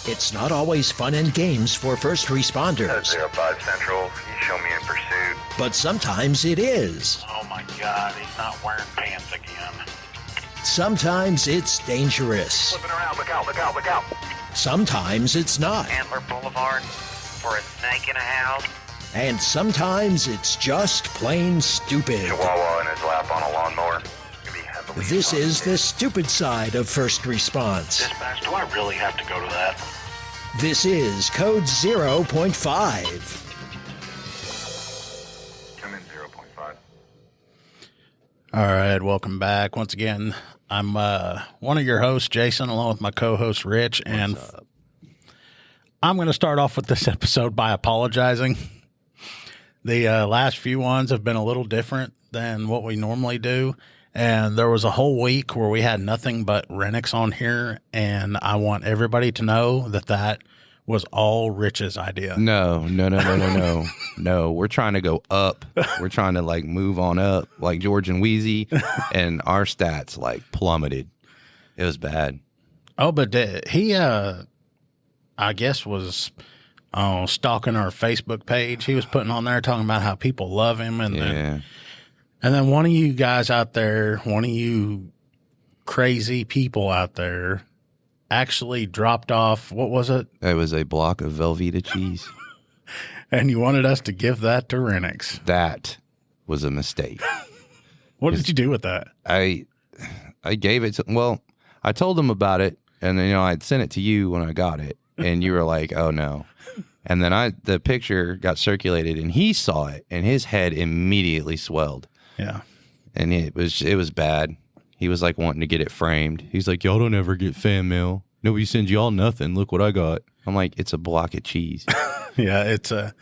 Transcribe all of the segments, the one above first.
It's not always fun and games for first responders. 05 Central, you show me in pursuit. But sometimes it is. Oh my God, he's not wearing pants again. Sometimes it's dangerous. Flipping around, look out, look out, look out. Sometimes it's not. Antler Boulevard for a snake in a house. And sometimes it's just plain stupid. Chihuahua in his lap on a lawnmower. This is the stupid side of first response. Dispatch, do I really have to go to that? This is Code 0.5. Come in 0.5. All right, welcome back. Once again, I'm one of your hosts, Jason, along with my co-host, Rich. And I'm going to start off with this episode by apologizing. The last few ones have been a little different than what we normally do. And there was a whole week where we had nothing but Renniks on here, and I want everybody to know that that was all Rich's idea. No. No, we're trying to go up. We're trying to, like, move on up, like George and Wheezy, and our stats, like, plummeted. It was bad. Oh, but he, I guess, was stalking our Facebook page. He was putting on there talking about how people love him, and then one of you guys out there, one of you crazy people out there, actually dropped off, what was it? It was a block of Velveeta cheese. And you wanted us to give that to Renniks. That was a mistake. What did you do with that? I gave it to, well, I told him about it, and then, I'd sent it to you when I got it, and you were like, oh, no. And then the picture got circulated, and he saw it, and his head immediately swelled. Yeah. And it was bad. He was like wanting to get it framed. He's like, y'all don't ever get fan mail. Nobody sends y'all nothing. Look what I got. I'm like, it's a block of cheese. Yeah, it's a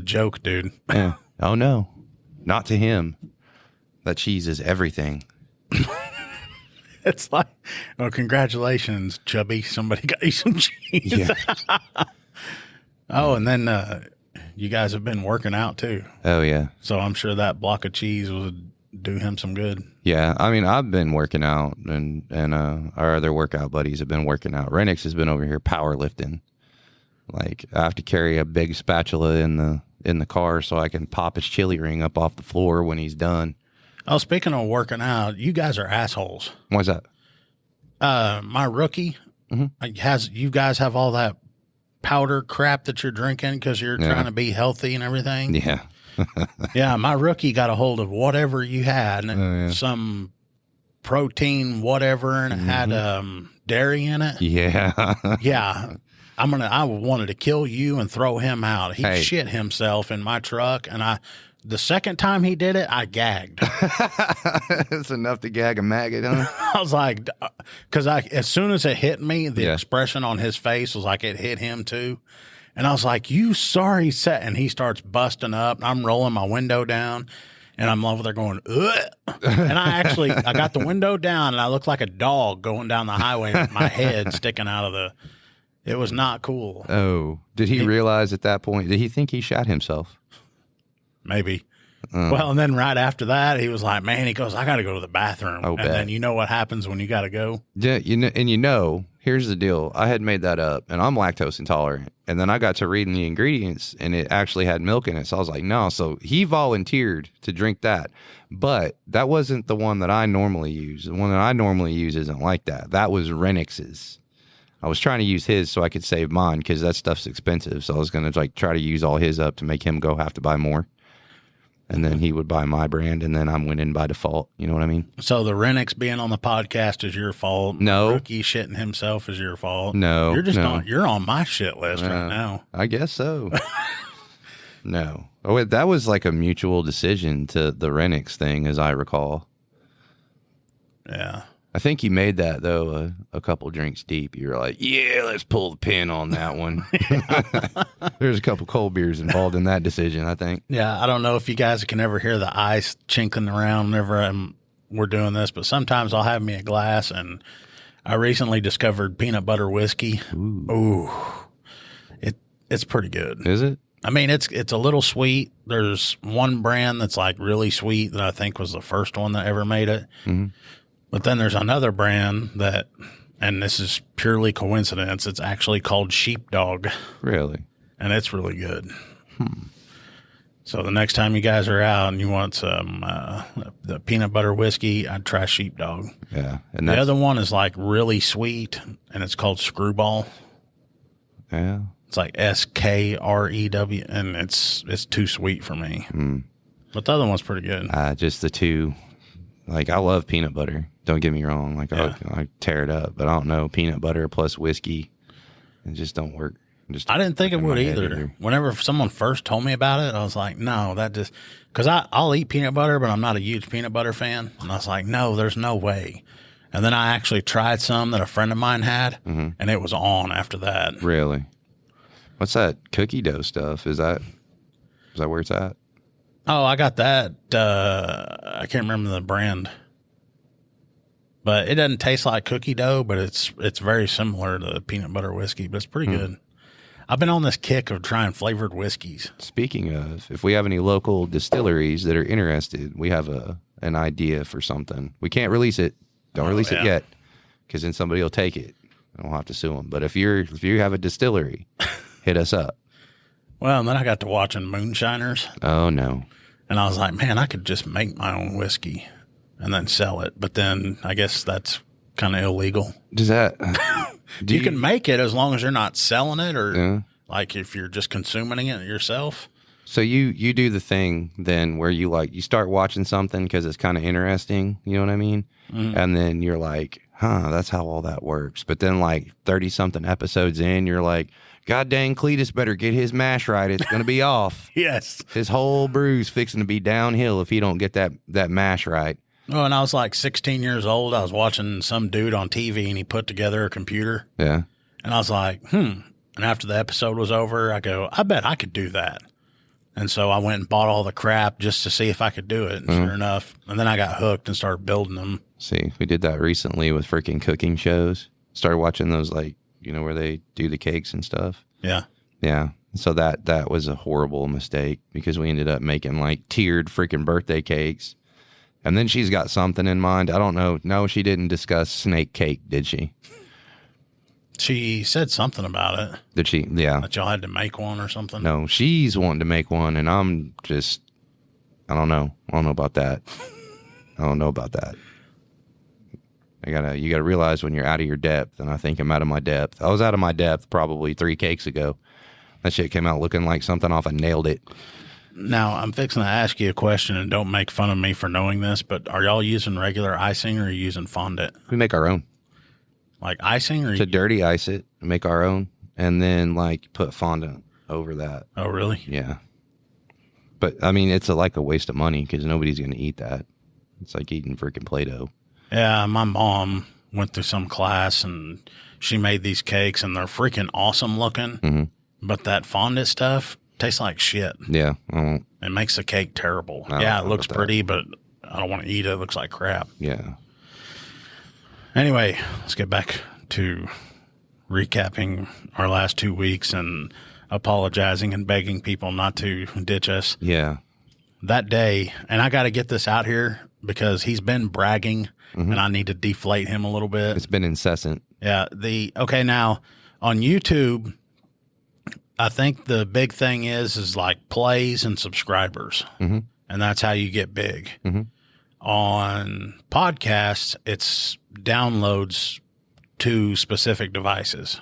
joke, dude. Yeah. Oh, no. Not to him. That cheese is everything. It's like, oh, congratulations, chubby. Somebody got you some cheese. Yeah. Oh, and then you guys have been working out too. Oh, yeah. So I'm sure that block of cheese would do him some good. Yeah. I mean, I've been working out, and our other workout buddies have been working out. Renniks has been over here powerlifting. Like, I have to carry a big spatula in the car so I can pop his chili ring up off the floor when he's done. Oh, speaking of working out, you guys are assholes. Why's that? My rookie you guys have all that powder crap that you're drinking because you're trying to be healthy and everything. Yeah. Yeah, my rookie got a hold of whatever you had, some protein whatever, and it had dairy in it. Yeah. Yeah. I wanted to kill you and throw him out. He shit himself in my truck, and the second time he did it, I gagged. It's enough to gag a maggot, huh? I was like, because as soon as it hit me, the expression on his face was like it hit him too. And I was like, you sorry set. And he starts busting up. I'm rolling my window down, and I'm over there going, ugh. And I got the window down, and I looked like a dog going down the highway with my head sticking out of it was not cool. Oh, did he realize at that point, did he think he shot himself? Maybe. Well, and then right after that, he was like, man, he goes, I got to go to the bathroom. Oh, and then you know what happens when you got to go? Yeah, here's the deal. I had made that up, and I'm lactose intolerant. And then I got to reading the ingredients, and it actually had milk in it. So I was like, no. So he volunteered to drink that. But that wasn't the one that I normally use. The one that I normally use isn't like that. That was Renniks's. I was trying to use his so I could save mine because that stuff's expensive. So I was going to try to use all his up to make him go have to buy more. And then he would buy my brand, and then I'm winning by default. You know what I mean? So the Renniks being on the podcast is your fault. No. Rookie shitting himself is your fault. No. You're just you're on my shit list right now. I guess so. No. Oh, that was like a mutual decision to the Renniks thing, as I recall. Yeah. I think you made that, though, a couple drinks deep. You were like, yeah, let's pull the pin on that one. There's a couple cold beers involved in that decision, I think. Yeah, I don't know if you guys can ever hear the ice chinking around whenever we're doing this, but sometimes I'll have me a glass, and I recently discovered peanut butter whiskey. Ooh. It's pretty good. Is it? I mean, it's a little sweet. There's one brand that's like really sweet that I think was the first one that ever made it. Mm-hmm. But then there's another brand that and this is purely coincidence, it's actually called Sheepdog, Really? and it's really good. So the next time you guys are out and you want some the peanut butter whiskey, I'd try Sheepdog. Yeah. And The that's, other one is like really sweet, and it's called Screwball. yeah. It's like SKREW, and it's too sweet for me. But the other one's pretty good. Just the two. Like, I love peanut butter. Don't get me wrong. Like, Yeah. I tear it up, but I don't know. Peanut butter plus whiskey, it just don't work. I didn't think it in my would head either. Whenever someone first told me about it, I was like, no, that just because I'll eat peanut butter, but I'm not a huge peanut butter fan. And I was like, no, there's no way. And then I actually tried some that a friend of mine had, and it was on after that. Really? What's that cookie dough stuff? Is that where it's at? Oh, I got that. I can't remember the brand, but it doesn't taste like cookie dough, but it's very similar to peanut butter whiskey, but it's pretty good. I've been on this kick of trying flavored whiskeys. Speaking of, if we have any local distilleries that are interested, we have an idea for something. We can't release it. Don't release it yet, because then somebody will take it and we'll have to sue them. But if you have a distillery, hit us up. Well, and then I got to watching Moonshiners, Oh no. and I was like, man, I could just make my own whiskey and then sell it. But then I guess that's kind of illegal. Does that? You can make it as long as you're not selling it, or Yeah. like if you're just consuming it yourself. So you do the thing then where you start watching something because it's kind of interesting, you know what I mean? And then you're like, that's how all that works. But then like 30 something episodes in, you're like, God dang, Cletus better get his mash right. It's going to be off. Yes. His whole brew's fixing to be downhill if he don't get that mash right. Oh, and I was like 16 years old. I was watching some dude on TV, and he put together a computer. Yeah. And I was like, And after the episode was over, I go, I bet I could do that. And so I went and bought all the crap just to see if I could do it. And sure enough. And then I got hooked and started building them. See, we did that recently with freaking cooking shows. Started watching those, like, where they do the cakes and stuff. Yeah. Yeah. So that was a horrible mistake because we ended up making like tiered freaking birthday cakes. And then she's got something in mind. I don't know. No, she didn't discuss snake cake, did she? She said something about it. Did she? Yeah. That y'all had to make one or something. No, she's wanting to make one, and I'm just, I don't know. I don't know about that. I don't know about that. You gotta realize when you're out of your depth, and I think I'm out of my depth. I was out of my depth probably 3 cakes ago. That shit came out looking like something off of Nailed It. Now, I'm fixing to ask you a question, and don't make fun of me for knowing this, but are y'all using regular icing or are you using fondant? We make our own. Like icing or? To dirty ice it, make our own, and then like put fondant over that. Oh, really? Yeah. But I mean, it's like a waste of money because nobody's going to eat that. It's like eating freaking Play-Doh. Yeah, my mom went through some class, and she made these cakes, and they're freaking awesome looking. But that fondant stuff tastes like shit. Yeah. It makes the cake terrible. I don't Yeah, know it looks about that. pretty, but I don't want to eat it. It looks like crap. Yeah. Anyway, let's get back to recapping our last 2 weeks and apologizing and begging people not to ditch us. Yeah. That day, and I got to get this out here because he's been bragging, and I need to deflate him a little bit. It's been incessant. Yeah. Okay, now on YouTube, I think the big thing is like plays and subscribers, and that's how you get big. On podcasts, it's downloads to specific devices.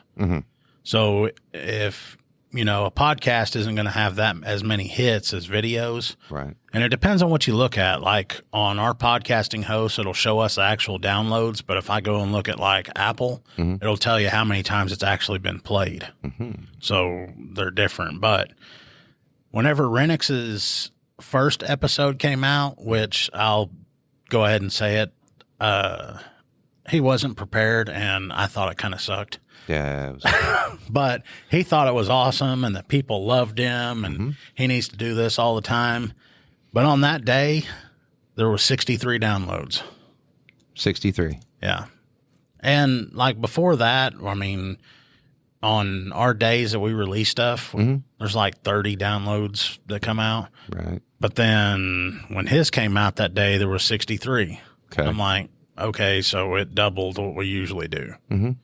So if a podcast isn't going to have that as many hits as videos, Right. and it depends on what you look at. Like on our podcasting host, it'll show us the actual downloads. But if I go and look at like Apple, it'll tell you how many times it's actually been played. So they're different. But whenever Renniks's first episode came out, which I'll go ahead and say it, he wasn't prepared, and I thought it kind of sucked. Yeah. It was, But he thought it was awesome and that people loved him and he needs to do this all the time. But on that day, there were 63 downloads. 63. Yeah. And like before that, I mean, on our days that we release stuff, there's like 30 downloads that come out. Right. But then when his came out that day, there were 63. Okay. I'm like, okay, so it doubled what we usually do. Mhm.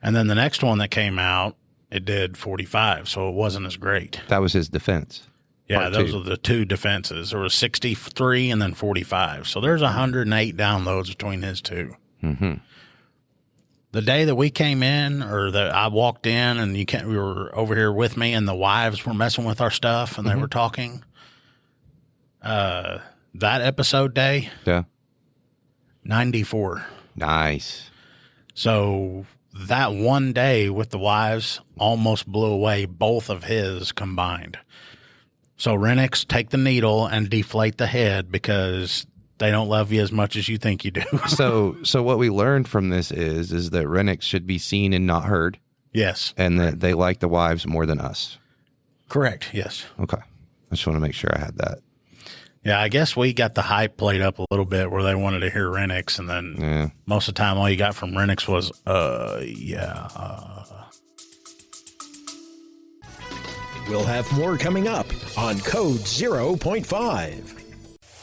And then the next one that came out, it did 45, so it wasn't as great. That was his defense. Yeah, Part those two. are the two defenses. There was 63 and then 45. So there's 108 downloads between his two. Mm-hmm. The day that we came in, or that I walked in, and we were over here with me, and the wives were messing with our stuff, and they were talking. That episode day, Yeah. 94. Nice. So that one day with the wives almost blew away both of his combined. So Renniks, take the needle and deflate the head, because they don't love you as much as you think you do. So what we learned from this is that Renniks should be seen and not heard, Yes. and that they like the wives more than us. Correct. Yes. Okay. I just want to make sure I had that. Yeah, I guess we got the hype played up a little bit where they wanted to hear Renniks, and then Yeah. most of the time all you got from Renniks was, We'll have more coming up on Code 0.5.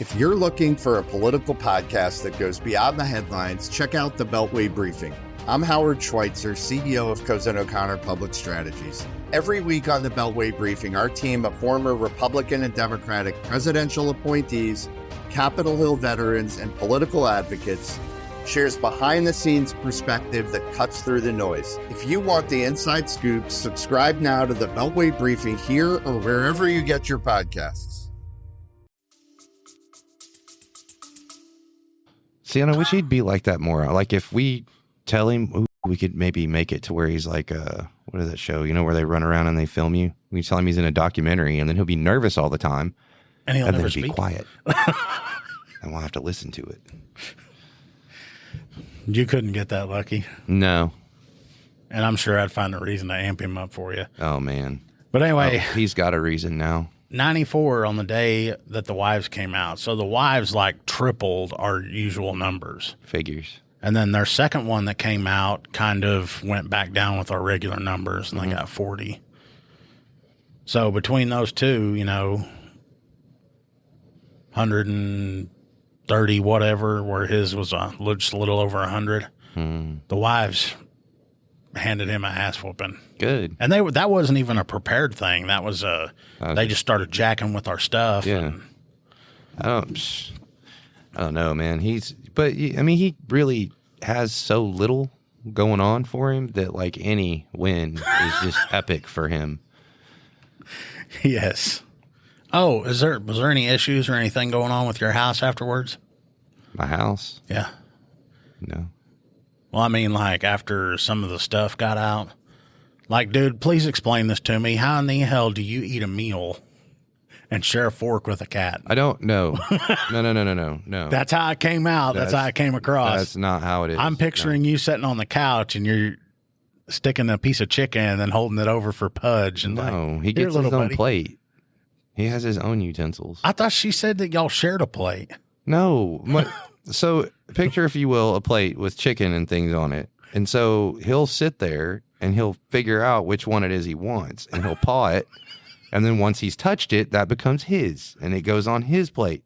If you're looking for a political podcast that goes beyond the headlines, check out the Beltway Briefing. I'm Howard Schweitzer, CEO of Cozen O'Connor Public Strategies. Every week on the Beltway Briefing, our team of former Republican and Democratic presidential appointees, Capitol Hill veterans, and political advocates shares behind-the-scenes perspective that cuts through the noise. If you want the inside scoop, subscribe now to the Beltway Briefing here or wherever you get your podcasts. See, and I wish he'd be like that more. Like if we tell him, ooh, we could maybe make it to where he's like, what is that show? You know, where they run around and they film you? We tell him he's in a documentary, and then he'll be nervous all the time, and he'll and never then be speak. quiet. And we'll have to listen to it. You couldn't get that lucky. No. And I'm sure I'd find a reason to amp him up for you. Oh, man. But anyway, He's got a reason now. 94 on the day that the wives came out. So the wives like tripled our usual numbers. Figures. And then their second one that came out kind of went back down with our regular numbers, and they got 40. So between those two, 130 whatever, where his was just a little over 100. The wives handed him an ass whooping. Good. And that wasn't even a prepared thing. That was they just started jacking with our stuff. Yeah. And, I don't know, man. He really has so little going on for him that like any win is just epic for him. yes. Oh, was there any issues or anything going on with your house afterwards? My house? Yeah. No. Well, I mean, like after some of the stuff got out, like, dude, please explain this to me. How in the hell do you eat a meal and share a fork with a cat? I don't know. No. That's how it came out. That's how it came across. That's not how it is. I'm picturing you sitting on the couch and you're sticking a piece of chicken and then holding it over for Pudge. And No, like, he "Here, gets little his own buddy." plate. He has his own utensils. I thought she said that y'all shared a plate. No. So picture, if you will, a plate with chicken and things on it. And so he'll sit there and he'll figure out which one it is he wants, and he'll paw it. And then once he's touched it, that becomes his, and it goes on his plate.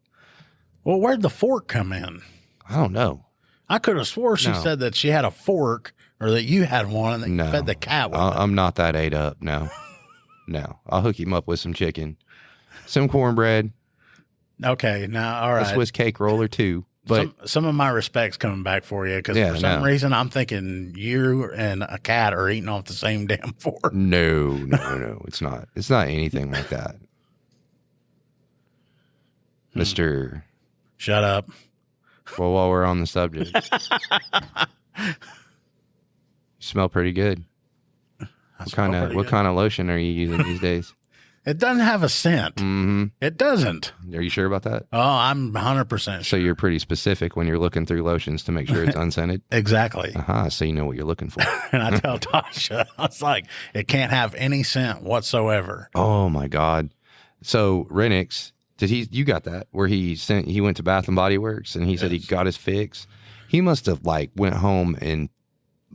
Well, where'd the fork come in? I don't know. I could have swore she No. said that she had a fork or that you had one and that No. you fed the cat with it. I'm not that ate up. No. No. I'll hook him up with some chicken, some cornbread, Okay, now, all a right. Swiss cake roll or two. But some of my respect's coming back for you because Yeah, for some no. reason I'm thinking you and a cat are eating off the same damn fork. no, it's not. It's not anything like that. Mr. Shut up. Well, while we're on the subject, you smell pretty good. What kind of lotion are you using these days? It doesn't have a scent. Mm-hmm. It doesn't. Are you sure about that? Oh, I'm 100% So sure. you're pretty specific when you're looking through lotions to make sure it's unscented. Exactly. Aha, so you know what you're looking for. And I tell Tasha, I was like, it can't have any scent whatsoever. Oh my God. So Renniks, you got that where he went to Bath and Body Works and he said he got his fix. He must have like went home and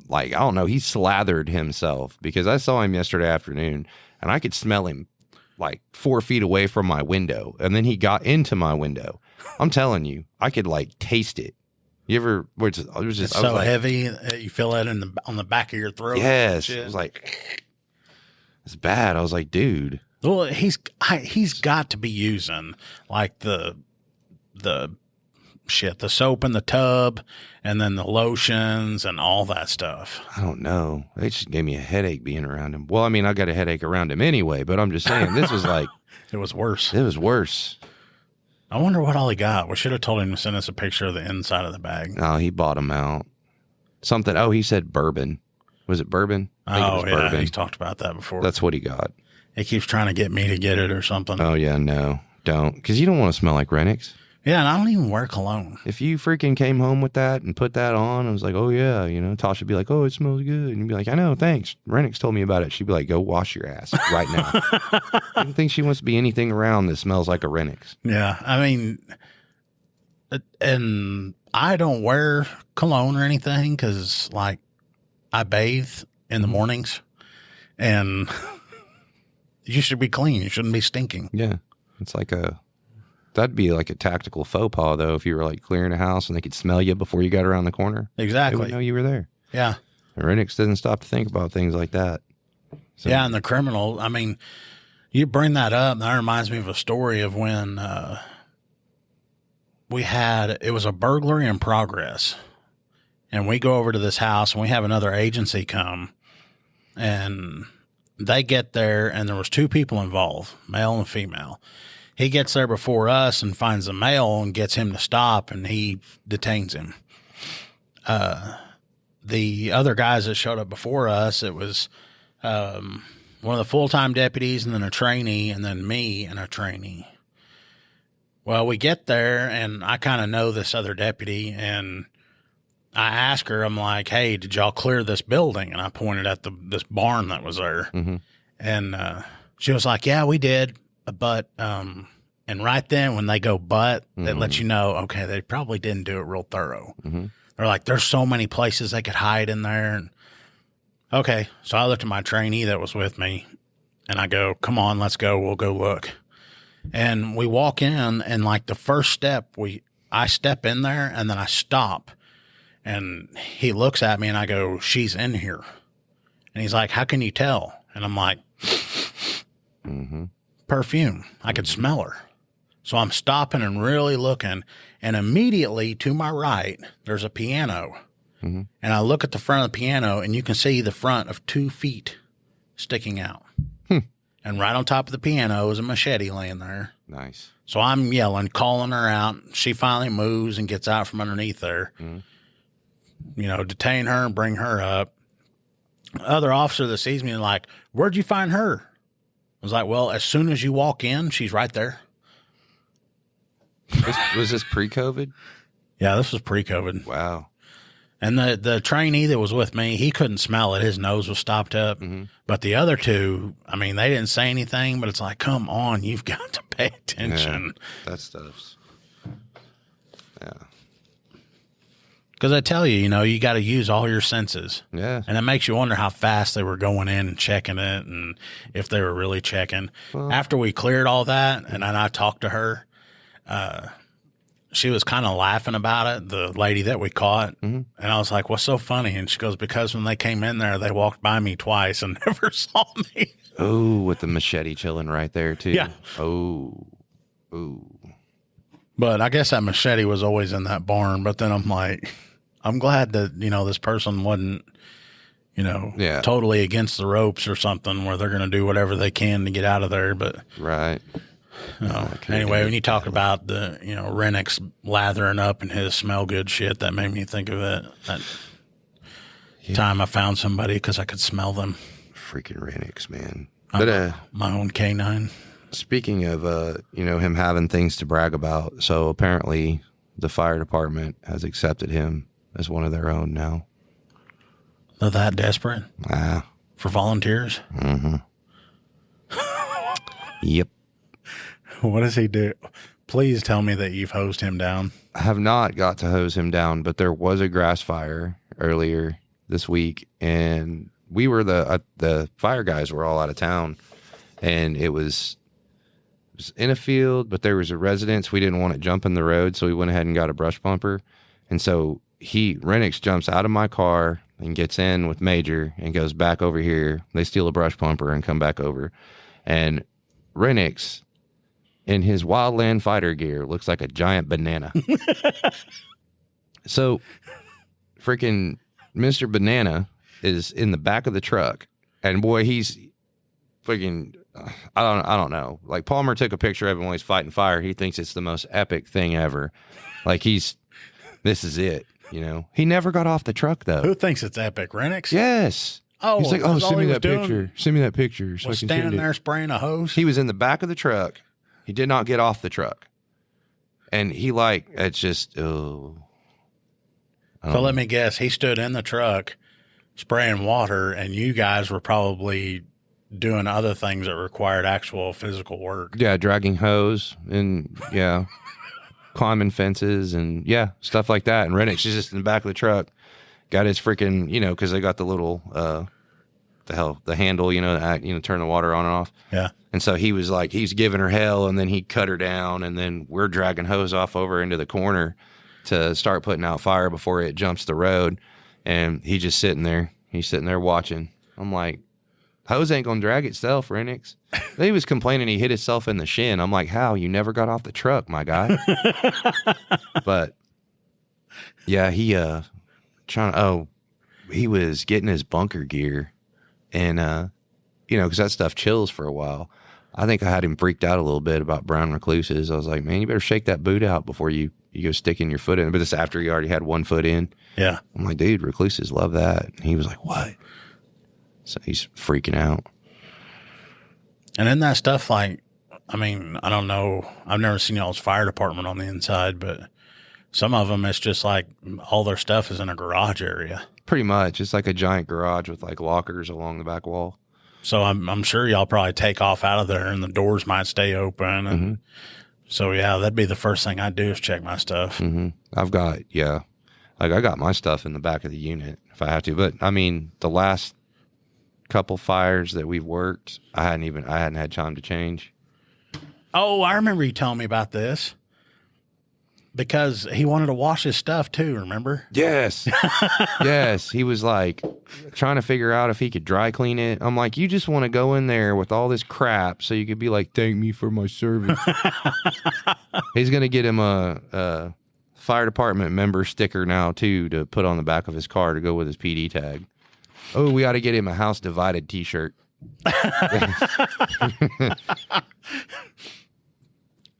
like, I don't know, he slathered himself because I saw him yesterday afternoon and I could smell him like 4 feet away from my window. And then he got into my window. I'm telling you, I could like taste it. You ever? It was just It's I was so like, heavy. You feel it on the back of your throat. yes. It was like it's bad. I was like, dude. Well, he's got to be using like the soap in the tub, and then the lotions and all that stuff. I don't know. It just gave me a headache being around him. Well, I mean, I got a headache around him anyway, but I'm just saying this was like It was worse. it was worse. I wonder what all he got. We should have told him to send us a picture of the inside of the bag. No, he bought them out. Something. Oh, he said bourbon. Was it bourbon? I think it was bourbon. He's talked about that before. That's what he got. He keeps trying to get me to get it or something. Oh yeah, no, don't, because you don't want to smell like Renniks. Yeah, and I don't even wear cologne. If you freaking came home with that and put that on, I was like, oh yeah, Tasha would be like, oh, it smells good, and you'd be like, I know, thanks. Renniks told me about it. She'd be like, go wash your ass right now. I don't think she wants to be anything around that smells like a Renniks. Yeah, I mean, and I don't wear cologne or anything because, like, I bathe in the mornings, and you should be clean. You shouldn't be stinking. Yeah, it's like that'd be like a tactical faux pas though if you were like clearing a house and they could smell you before you got around the corner. Exactly. They would know you were there. Yeah. And Renniks doesn't stop to think about things like that. So, yeah, and the criminal, I mean, you bring that up, and that reminds me of a story of when it was a burglary in progress, and we go over to this house, and we have another agency come, and they get there, and there was two people involved, male and female. He gets there before us and finds the male and gets him to stop, and he detains him. The other guys that showed up before us, it was one of the full-time deputies and then a trainee and then me and a trainee. Well, we get there, and I kind of know this other deputy, and I ask her, I'm like, hey, did y'all clear this building? And I pointed at this barn that was there. Mm-hmm. And she was like, yeah, we did. But, and right then when they go, that lets you know, okay, they probably didn't do it real thorough. Mm-hmm. They're like, there's so many places they could hide in there. And okay. So I looked at my trainee that was with me, and I go, come on, let's go. We'll go look. And we walk in, and like the first step, I step in there, and then I stop. And he looks at me, and I go, she's in here. And he's like, how can you tell? And I'm like, perfume. I could smell her. So I'm stopping and really looking. And immediately to my right, there's a piano. And I look at the front of the piano, and you can see the front of 2 feet sticking out. And right on top of the piano is a machete laying there. Nice. So I'm yelling, calling her out. She finally moves and gets out from underneath there. Detain her and bring her up. Other officer that sees me is like, where'd you find her? I was like, well, as soon as you walk in, she's right there. Was this pre-COVID? Yeah, this was pre-COVID. Wow. And the trainee that was with me, he couldn't smell it. His nose was stopped up. But the other two, I mean, they didn't say anything, but it's like, come on, you've got to pay attention. Yeah, that stuff's, yeah. Because I tell you, you got to use all your senses. Yeah. And it makes you wonder how fast they were going in and checking it, and if they were really checking. Well, after we cleared all that, and I talked to her, she was kind of laughing about it, the lady that we caught. And I was like, what's so funny? And she goes, because when they came in there, they walked by me twice and never saw me. Oh, with the machete chilling right there, too. Yeah. Oh. But I guess that machete was always in that barn. But then I'm like, I'm glad that, this person wasn't, totally against the ropes or something where they're going to do whatever they can to get out of there. But right. Anyway, when you talk about the, Renniks lathering up in his smell good shit, that made me think of it. That time I found somebody because I could smell them. Freaking Renniks, man. But my own canine. Speaking of, him having things to brag about, so apparently the fire department has accepted him as one of their own now. They're that desperate? For volunteers? Yep. What does he do? Please tell me that you've hosed him down. I have not got to hose him down, but there was a grass fire earlier this week, and we were the fire guys were all out of town, and it was in a field, but there was a residence. We didn't want it jumping the road, so we went ahead and got a brush bumper, And so Renniks jumps out of my car and gets in with Major and goes back over here. They steal a brush pumper and come back over. And Renniks, in his Wildland fighter gear, looks like a giant banana. So freaking Mr. Banana is in the back of the truck. And boy, he's freaking, I don't know. Like Palmer took a picture of him when he's fighting fire. He thinks it's the most epic thing ever. Like this is it, you know. He never got off the truck though. Who thinks it's epic? Renniks? Yes. Oh, he's like, that's all send me he was that doing picture. Send me that picture. So I Was can standing send it. there spraying a hose? He was in the back of the truck. He did not get off the truck. And he it's just, oh. So let me guess. He stood in the truck spraying water, and you guys were probably doing other things that required actual physical work. Yeah, dragging hose and, yeah, climbing fences and, yeah, stuff like that. And Renniks is just in the back of the truck. Got his freaking, you know, because they got the little, the handle, you know, turn the water on and off. Yeah. And so he was like, he's giving her hell, and then he cut her down, and then we're dragging hose off over into the corner to start putting out fire before it jumps the road. And he's just sitting there. He's sitting there watching. I'm like, hose ain't going to drag itself, Renniks. He was complaining he hit himself in the shin. I'm like, how? You never got off the truck, my guy. But, yeah, he was getting his bunker gear. And, you know, because that stuff chills for a while. I think I had him freaked out a little bit about brown recluses. I was like, man, you better shake that boot out before you go sticking your foot in. But this after he already had one foot in. Yeah. I'm like, dude, recluses love that. And he was like, what? So he's freaking out. And in that stuff, like, I mean, I don't know. I've never seen y'all's fire department on the inside, but some of them, it's just like all their stuff is in a garage area. Pretty much. It's like a giant garage with like lockers along the back wall. So I'm sure y'all probably take off out of there and the doors might stay open. And so, yeah, that'd be the first thing I'd do is check my stuff. Mm-hmm. I got my stuff in the back of the unit if I have to. But I mean, the last couple fires that we've worked, I hadn't had time to change. Oh, I remember you telling me about this because he wanted to wash his stuff too, remember? Yes. Yes. He was like trying to figure out if he could dry clean it. I'm like, you just want to go in there with all this crap so you could be like, thank me for my service. He's going to get him a fire department member sticker now too to put on the back of his car to go with his PD tag. Oh, we ought to get him a house divided t-shirt.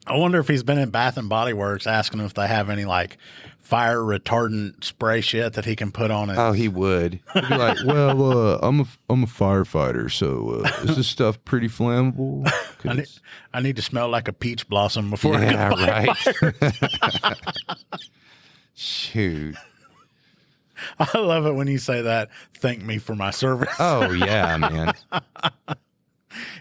I wonder if he's been in Bath and Body Works asking if they have any like fire retardant spray shit that he can put on it. Oh, he would. He'd be like, well, I'm a firefighter, so is this stuff pretty flammable? I need to smell like a peach blossom before I Yeah, go right. Shoot. I love it when you say that. Thank me for my service. Oh, yeah, man.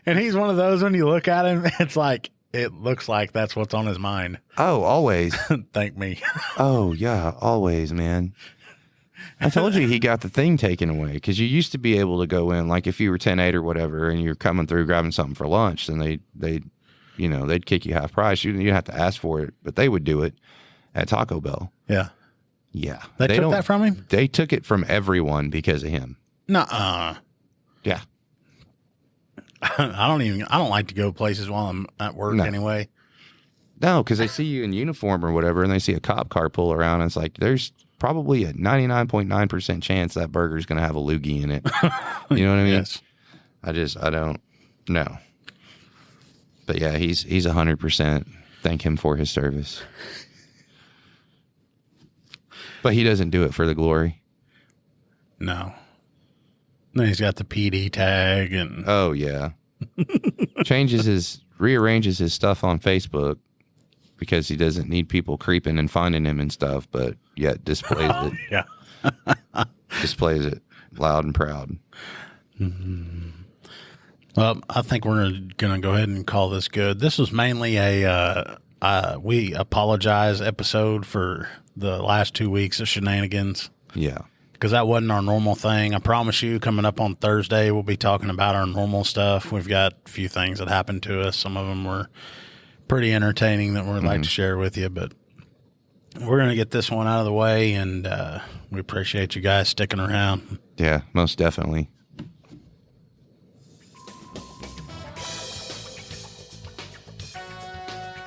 And he's one of those when you look at him, it's like, it looks like that's what's on his mind. Oh, always. Thank me. Oh, yeah, always, man. I told you he got the thing taken away because you used to be able to go in, like if you were 10-8 or whatever, and you're coming through grabbing something for lunch, then they'd kick you half price. You didn't have to ask for it, but they would do it at Taco Bell. Yeah. Yeah. They took that from him? They took it from everyone because of him. Nuh-uh. Yeah. I don't like to go places while I'm at work anyway. No, because they see you in uniform or whatever, and they see a cop car pull around, and it's like, there's probably a 99.9% chance that burger's going to have a loogie in it. You know what I mean? Yes. I don't know. But yeah, he's 100%. Thank him for his service. But he doesn't do it for the glory. No. Then he's got the PD tag and oh yeah, rearranges his stuff on Facebook because he doesn't need people creeping and finding him and stuff, but yet displays it. Yeah, displays it loud and proud. Mm-hmm. Well, I think we're gonna go ahead and call this good. This was mainly a we apologize episode for the last 2 weeks of shenanigans. Yeah. Because that wasn't our normal thing. I promise you, coming up on Thursday, we'll be talking about our normal stuff. We've got a few things that happened to us. Some of them were pretty entertaining that we'd like to share with you. But we're going to get this one out of the way, and we appreciate you guys sticking around. Yeah, most definitely.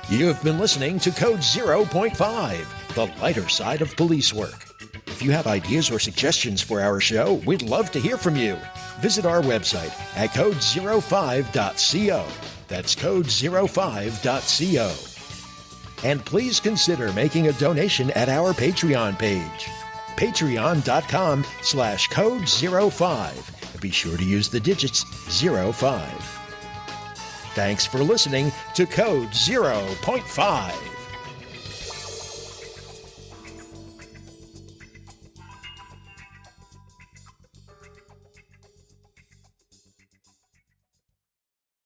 You have been listening to Code 0.5, the lighter side of police work. If you have ideas or suggestions for our show, we'd love to hear from you. Visit our website at code05.co. That's code05.co. And please consider making a donation at our Patreon page, patreon.com/code05. Be sure to use the digits 05. Thanks for listening to Code 0.5.